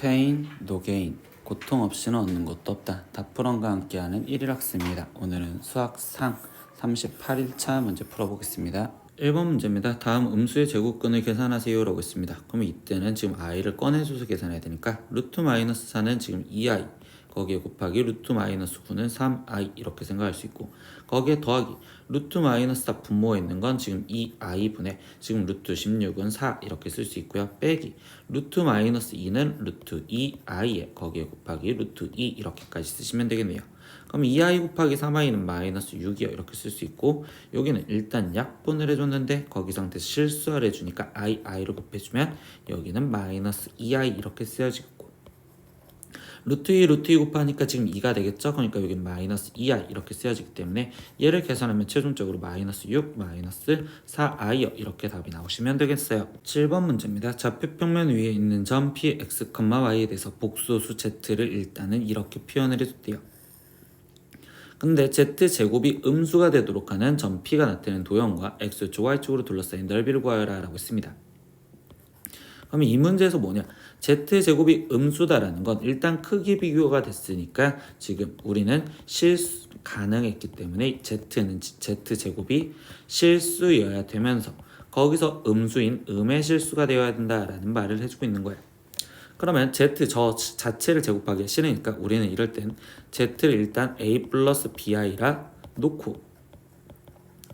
pain, no gain. 고통 없이는 얻는 것도 없다. 다프런과 함께하는 1일 학습입니다. 오늘은 수학상 38일차 문제 풀어보겠습니다. 1번 문제입니다. 다음 음수의 제곱근을 계산하세요 라고 했습니다. 그러면 이때는 지금 i를 꺼내줘서 계산해야 되니까 루트 마이너스 4는 지금 2i, 거기에 곱하기 루트 마이너스 9는 3i 이렇게 생각할 수 있고, 거기에 더하기 루트 마이너스 4 분모에 있는 건 지금 2i분의 지금 루트 16은 4 이렇게 쓸 수 있고요. 빼기 루트 마이너스 2는 루트 2i에 거기에 곱하기 루트 2 이렇게까지 쓰시면 되겠네요. 그럼 2i 곱하기 3i는 마이너스 6이요 이렇게 쓸 수 있고, 여기는 일단 약분을 해줬는데 거기 상태에서 실수를 해주니까 i를 곱해주면 여기는 마이너스 2i 이렇게 쓰여지고, 루트 2 루트 2 곱하니까 지금 2가 되겠죠. 그러니까 여기 마이너스 2i 이렇게 쓰여지기 때문에 얘를 계산하면 최종적으로 마이너스 6 마이너스 4i요 이렇게 답이 나오시면 되겠어요. 7번 문제입니다. 좌표평면 위에 있는 점 px, y에 대해서 복소수 z를 일단은 이렇게 표현을 해줬대요. 근데 z제곱이 음수가 되도록 하는 점 p가 나타내는 도형과 x축 y축으로 둘러싸인 넓이를 구하여라 라고 했습니다. 그러면 이 문제에서 뭐냐, z제곱이 음수다라는 건 일단 크기 비교가 됐으니까 지금 우리는 실수 가능했기 때문에 z제곱이 실수여야 되면서 거기서 음수인 음의 실수가 되어야 된다라는 말을 해주고 있는 거예요. 그러면 z 저 자체를 제곱하기 싫으니까 우리는 이럴 땐 z를 일단 a 플러스 bi라 놓고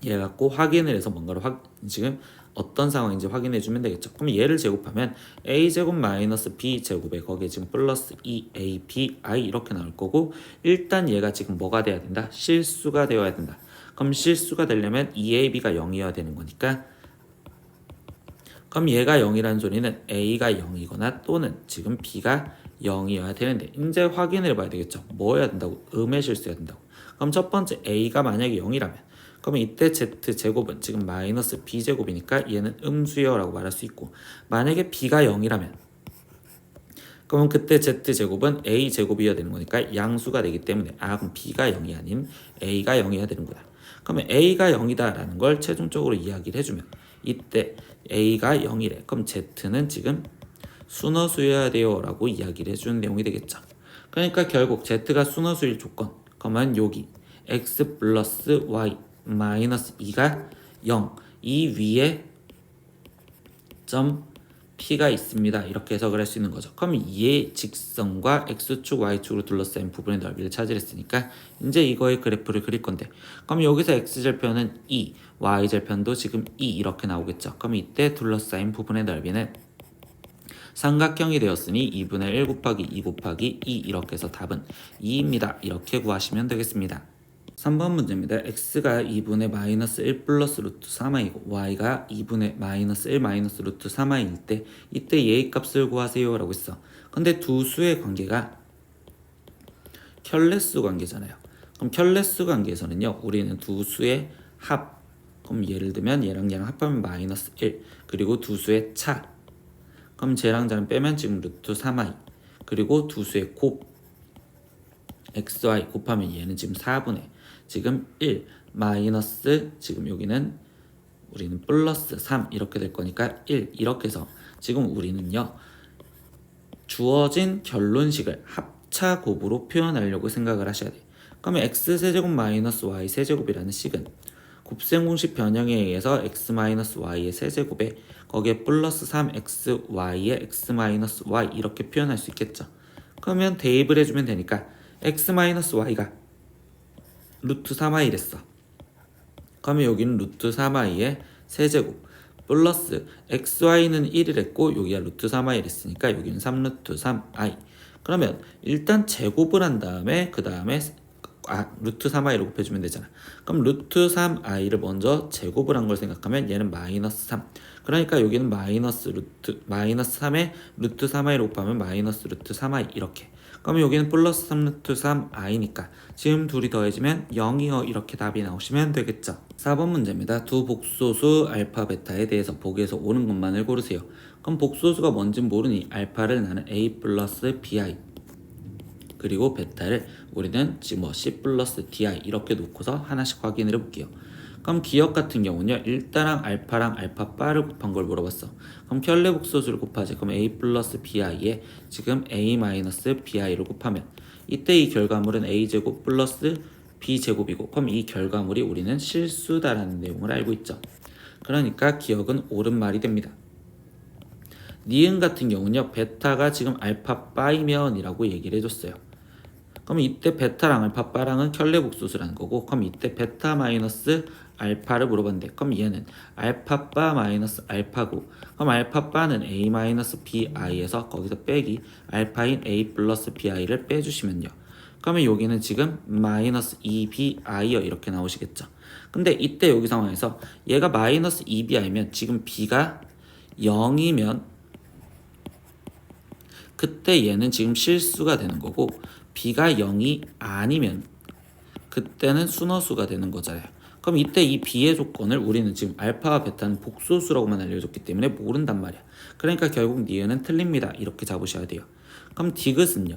얘 갖고 확인을 해서 뭔가를 지금 어떤 상황인지 확인해 주면 되겠죠. 그럼 얘를 제곱하면 a제곱 마이너스 b제곱에 거기에 지금 플러스 2ab i 이렇게 나올 거고, 일단 얘가 지금 뭐가 돼야 된다? 실수가 되어야 된다. 그럼 실수가 되려면 2ab가 0이어야 되는 거니까, 그럼 얘가 0이라는 소리는 a가 0이거나 또는 지금 b가 0이어야 되는데, 이제 확인을 해봐야 되겠죠. 뭐 해야 된다고? 음의 실수해야 된다고. 그럼 첫 번째 a가 만약에 0이라면 그러면 이때 z제곱은 지금 마이너스 b제곱이니까 얘는 음수요 라고 말할 수 있고, 만약에 b가 0이라면 그러면 그때 z제곱은 a제곱이어야 되는 거니까 양수가 되기 때문에 그럼 b가 0이 아닌 a가 0이어야 되는구나. 그러면 a가 0이다 라는 걸 최종적으로 이야기를 해주면 이때 a가 0이래. 그럼 z는 지금 순허수여야 돼요 라고 이야기를 해주는 내용이 되겠죠. 그러니까 결국 z가 순허수일 조건, 그러면 여기 x 플러스 y 마이너스 2가 0, 이 위에 점 P가 있습니다 이렇게 해석을 할 수 있는 거죠. 그럼 이의 직선과 X축, Y축으로 둘러싸인 부분의 넓이를 차지했으니까 이제 이거의 그래프를 그릴 건데, 그럼 여기서 X절편은 2, Y절편도 지금 2 이렇게 나오겠죠. 그럼 이때 둘러싸인 부분의 넓이는 삼각형이 되었으니 2분의 1 곱하기 2 곱하기 2 이렇게 해서 답은 2입니다. 이렇게 구하시면 되겠습니다. 3번 문제입니다. x가 2분의 마이너스 1 플러스 루트 3i고 y가 2분의 마이너스 1 마이너스 루트 3i일 때 이때 얘의 값을 구하세요 라고 했어. 근데 두 수의 관계가 켤레수 관계잖아요. 그럼 켤레수 관계에서는요, 우리는 두 수의 합, 그럼 예를 들면 얘랑 얘랑 합하면 마이너스 1, 그리고 두 수의 차, 그럼 쟤랑 쟤랑 빼면 지금 루트 3i, 그리고 두 수의 곱 xy 곱하면 얘는 지금 4분의 지금 1 마이너스 지금 여기는 우리는 플러스 3 이렇게 될 거니까 1 이렇게 해서 지금 우리는요 주어진 결론식을 합차곱으로 표현하려고 생각을 하셔야 돼요. 그러면 x세제곱 마이너스 y세제곱이라는 식은 곱셈공식 변형에 의해서 x 마이너스 y의 세제곱에 거기에 플러스 3xy의 x 마이너스 y 이렇게 표현할 수 있겠죠. 그러면 대입을 해주면 되니까 x 마이너스 y가 루트 3i랬어. 그러면 여기는 루트 3i의 세제곱 플러스 xy는 1이랬고 여기가 루트 3i랬으니까 여기는 3루트 3i. 그러면 일단 제곱을 한 다음에 그 다음에 루트 3i를 곱해주면 되잖아. 그럼 루트 3i를 먼저 제곱을 한 걸 생각하면 얘는 마이너스 3. 그러니까 여기는 마이너스 3에 루트 3i를 곱하면 마이너스 루트 3i 이렇게. 그럼 여기는 플러스 3루트 3i니까 지금 둘이 더해지면 0이요 이렇게 답이 나오시면 되겠죠. 4번 문제입니다. 두 복소수 알파 베타에 대해서 보기에서 옳은 것만을 고르세요. 그럼 복소수가 뭔진 모르니 알파를 나는 a 플러스 bi, 그리고 베타를 우리는 지금 c 플러스 di 이렇게 놓고서 하나씩 확인을 해볼게요. 그럼 기억 같은 경우는요. 일다랑 알파랑 알파 바를 곱한 걸 물어봤어. 그럼 켤레 복소수를 곱하지. 그럼 a 플러스 bi에 지금 a 마이너스 bi를 곱하면 이때 이 결과물은 a제곱 플러스 b제곱이고 그럼 이 결과물이 우리는 실수다라는 내용을 알고 있죠. 그러니까 기억은 옳은 말이 됩니다. 니은 같은 경우는요. 베타가 지금 알파 바이면 이라고 얘기를 해줬어요. 그럼 이때 베타랑 알파 바랑은 켤레 복소수라는 거고 그럼 이때 베타 마이너스 알파를 물어봤는데 그럼 얘는 알파 바 마이너스 알파고 그럼 알파 바는 a 마이너스 bi에서 거기서 빼기 알파인 a 플러스 bi를 빼주시면요. 그러면 여기는 지금 마이너스 2bi요 이렇게 나오시겠죠. 근데 이때 여기 상황에서 얘가 마이너스 2bi면 지금 b가 0이면 그때 얘는 지금 실수가 되는 거고 b가 0이 아니면 그때는 순허수가 되는 거잖아요. 그럼 이때 이 b의 조건을 우리는 지금 알파와 베타는 복소수라고만 알려줬기 때문에 모른단 말이야. 그러니까 결국 니은은 틀립니다. 이렇게 잡으셔야 돼요. 그럼 디귿은요.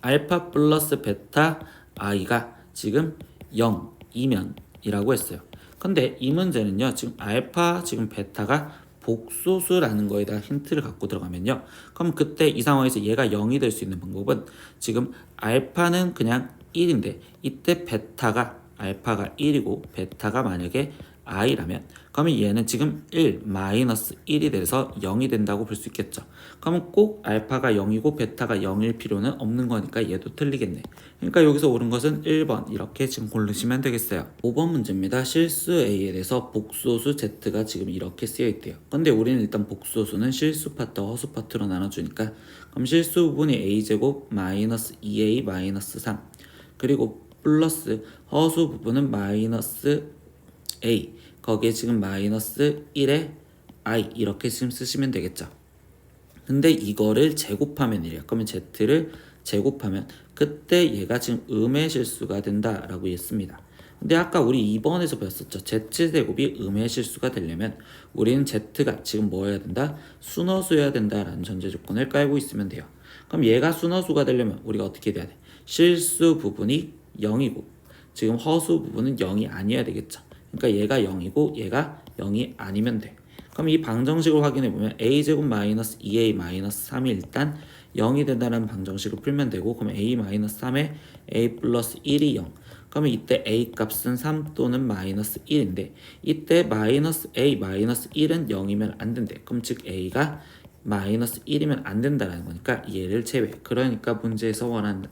알파 플러스 베타 i가 지금 0이면 이라고 했어요. 근데 이 문제는요. 지금 알파 지금 베타가 복소수라는 거에다 힌트를 갖고 들어가면요. 그럼 그때 이 상황에서 얘가 0이 될 수 있는 방법은 지금 알파는 그냥 1인데 이때 베타가 알파가 1이고 베타가 만약에 i라면 그러면 얘는 지금 1 마이너스 1이 돼서 0이 된다고 볼 수 있겠죠. 그러면 꼭 알파가 0이고 베타가 0일 필요는 없는 거니까 얘도 틀리겠네. 그러니까 여기서 옳은 것은 1번 이렇게 지금 고르시면 되겠어요. 5번 문제입니다. 실수 A에 대해서 복소수 Z가 지금 이렇게 쓰여 있대요. 근데 우리는 일단 복소수는 실수 파트, 허수 파트로 나눠주니까 그럼 실수 부분이 A제곱 마이너스 2A 마이너스 3 그리고 플러스 허수 부분은 마이너스 A 거기에 지금 마이너스 1에 I 이렇게 지금 쓰시면 되겠죠. 근데 이거를 제곱하면 이래요. 그러면 Z를 제곱하면 그때 얘가 지금 음의 실수가 된다라고 했습니다. 근데 아까 우리 2번에서 배웠었죠. Z제곱이 음의 실수가 되려면 우리는 Z가 지금 뭐 해야 된다? 순허수여야 된다라는 전제 조건을 깔고 있으면 돼요. 그럼 얘가 순허수가 되려면 우리가 어떻게 돼야 돼? 실수 부분이 0이고 지금 허수 부분은 0이 아니어야 되겠죠. 그러니까 얘가 0이고 얘가 0이 아니면 돼. 그럼 이 방정식을 확인해 보면 a제곱 마이너스 2a 마이너스 3이 일단 0이 된다는 방정식을 풀면 되고 그러면 a 마이너스 3에 a 플러스 1이 0 그러면 이때 a 값은 3 또는 마이너스 1인데 이때 마이너스 a 마이너스 1은 0이면 안 된대. 그럼 즉 a가 마이너스 1이면 안 된다는 거니까 얘를 제외. 그러니까 문제에서 원하는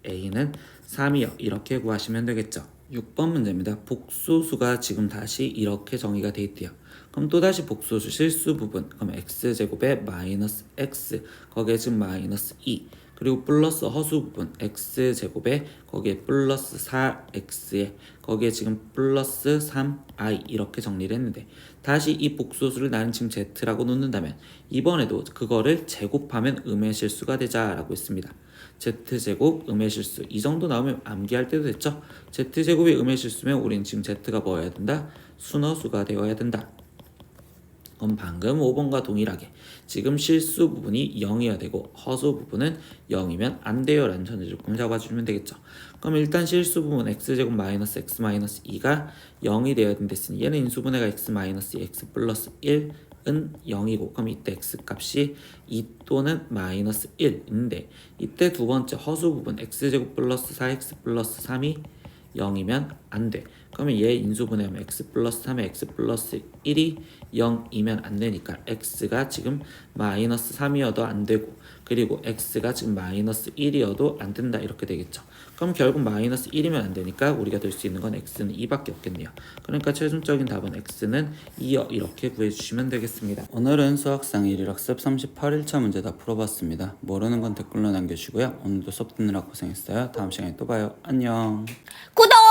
a는 3이요. 이렇게 구하시면 되겠죠. 6번 문제입니다. 복소수가 지금 다시 이렇게 정의가 돼 있대요. 그럼 또다시 복소수 실수 부분 그럼 x제곱에 마이너스 x 거기에 지금 마이너스 2 그리고 플러스 허수 부분 x제곱에 거기에 플러스 4x에 거기에 지금 플러스 3i 이렇게 정리를 했는데 다시 이 복소수를 나는 지금 z라고 놓는다면 이번에도 그거를 제곱하면 음의 실수가 되자라고 했습니다. z제곱 음의 실수 이 정도 나오면 암기할 때도 됐죠. z제곱이 음의 실수면 우린 지금 z가 뭐여야 된다? 순허수가 되어야 된다. 그럼 방금 5번과 동일하게 지금 실수 부분이 0이어야 되고 허수 부분은 0이면 안 돼요 라는 전제 조건을 잡아주면 되겠죠. 그럼 일단 실수 부분 x제곱 마이너스 x 마이너스 2가 0이 되어야 된댔으니 얘는 인수분해가 x 마이너스 2 x 플러스 1은 0이고 그럼 이때 x 값이 2 또는 마이너스 1인데 이때 두 번째 허수 부분 x제곱 플러스 4x 플러스 3이 0이면 안 돼. 그러면 얘 인수분해하면 x 플러스 3에 x 플러스 1이 0이면 안 되니까 x가 지금 마이너스 3이어도 안 되고 그리고 x가 지금 마이너스 1이어도 안 된다 이렇게 되겠죠. 그럼 결국 마이너스 1이면 안 되니까 우리가 될 수 있는 건 x는 2밖에 없겠네요. 그러니까 최종적인 답은 x는 2여 이렇게 구해주시면 되겠습니다. 오늘은 수학상 1일 학습 38일차 문제 다 풀어봤습니다. 모르는 건 댓글로 남겨주시고요. 오늘도 수업 듣느라 고생했어요. 다음 시간에 또 봐요. 안녕. 구독!